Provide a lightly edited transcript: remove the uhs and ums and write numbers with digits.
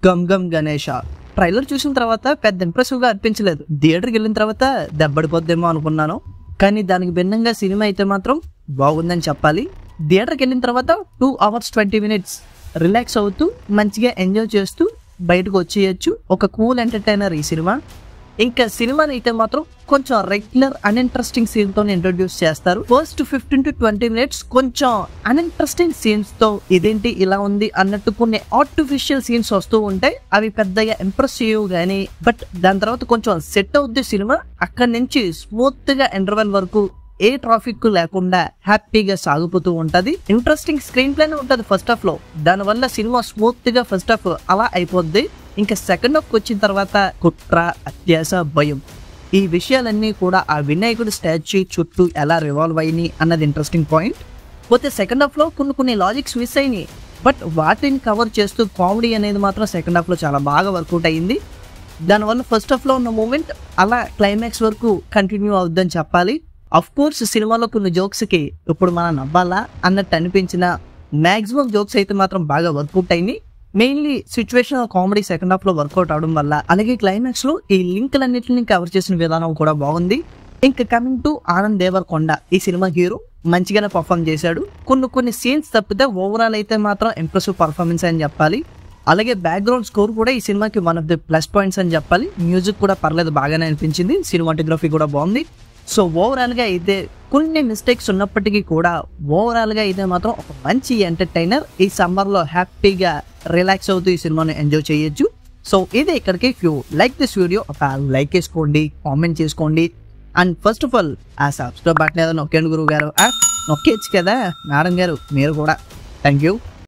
Gum gum Ganesha trailer చూసిన తర్వాత పెద్ద ఇంప్రెసివ్ గా అనిపించలేదు. థియేటర్కి వెళ్ళిన తర్వాత దెబ్బడిపోద్దేమో అనుకున్నాను, కానీ దానికి భిన్నంగా సినిమా అయితే మాత్రం బాగుందని చెప్పాలి. థియేటర్కి వెళ్ళిన తర్వాత 2 hours 20 minutes రిలాక్స్ అవుతూ మంచిగా ఎంజాయ్ చేస్తూ బయటకు వచ్చేయచ్చు. ఒక కూల్ ఎంటర్టైనర్ ఈ సినిమా. ఇంకా సినిమాని అయితే మాత్రం కొంచెం రెగ్యులర్ అన్ఇంట్రెస్టింగ్ సీన్ తో ఇంట్రొడ్యూస్ చేస్తారు. ఫస్ట్ 15 to 20 minutes కొంచెం అన్ఇంట్రెస్టింగ్ సీన్స్ తో ఇదేంటి ఇలా ఉంది అన్నట్టు కొన్ని ఆర్టిఫిషియల్ సీన్స్ వస్తూ ఉంటాయి. అవి పెద్దగా ఇంప్రెసివ్ గానీ, బట్ దాని తర్వాత కొంచెం సెట్ అవుద్ది సినిమా. అక్కడి నుంచి స్మూత్ గా ఇంటర్వెల్ వరకు ఏ ట్రాఫిక్ లేకుండా హ్యాపీగా సాగిపోతూ ఉంటది. ఇంట్రెస్టింగ్ స్క్రీన్ ప్లేనే ఉంటది ఫస్ట్ హాఫ్ లో. దానివల్ల సినిమా స్మూత్ గా ఫస్ట్ హాఫ్ అలా అయిపోద్ది. ఇంకా సెకండ్ హాఫ్ వచ్చిన తర్వాత కుట్ర, అత్యాస, భయం ఈ విషయాలన్నీ కూడా ఆ వినాయకుడి స్టాచ్యూ చుట్టూ ఎలా రివాల్వ్ అయినాయి అన్నది ఇంట్రెస్టింగ్ పాయింట్. పోతే సెకండ్ హాఫ్ లో కొన్ని లాజిక్స్ మిస్ అయినాయి, బట్ వాటిని కవర్ చేస్తూ కామెడీ అనేది మాత్రం సెకండ్ హాఫ్ లో చాలా బాగా వర్కౌట్ అయ్యింది. దానివల్ల ఫస్ట్ హాఫ్ లో ఉన్న మూమెంట్ అలా క్లైమాక్స్ వరకు కంటిన్యూ అవుద్దని చెప్పాలి. అఫ్ కోర్స్ సినిమాలో కొన్ని జోక్స్ కి ఇప్పుడు మనం నవ్వాలా అన్నట్టు అనిపించిన మాక్సిమం జోక్స్ అయితే మాత్రం బాగా వర్కౌట్ అయినాయి. Mainly situational comedy second half లో వర్కౌట్ అవడం వల్ల, అలాగే క్లైమాక్స్ లో ఈ లింకులన్నింటినీ కవర్ చేసిన విధానం కూడా బాగుంది. ఇంకా కమింగ్ టు ఆనంద్ దేవరకొండ, ఈ సినిమా హీరో మంచిగానే పర్ఫామ్ చేశాడు. కొన్ని సీన్స్ తప్పితే ఓవరాల్ అయితే మాత్రం ఇంప్రెసివ్ పర్ఫార్మెన్స్ అని చెప్పాలి. అలాగే బ్యాక్గ్రౌండ్ స్కోర్ కూడా ఈ సినిమాకి one of the plus points అని చెప్పాలి. మ్యూజిక్ కూడా పర్లేదు, బాగానే అనిపించింది. సినిమాటోగ్రఫీ కూడా బాగుంది. సో ఓవరాల్ గా అయితే కొన్ని మిస్టేక్స్ ఉన్నప్పటికీ కూడా ఓవరాల్ గా అయితే మాత్రం ఒక మంచి ఎంటర్టైనర్. ఈ సమ్మర్ లో హ్యాపీగా రిలాక్స్ అవుతూ ఈ సినిమాని ఎంజాయ్ చేయొచ్చు. సో ఇది ఇక్కడికి. If you like this video ఒక లైక్ వేసుకోండి, కామెంట్ చేసుకోండి, అండ్ ఫస్ట్ ఆఫ్ ఆల్ ఆ సబ్స్క్రైబ్ బటన్ ఏదో నొక్కండి గురువు గారు. నొక్కేచ్చు కదా మేడం గారు మీరు కూడా. Thank you.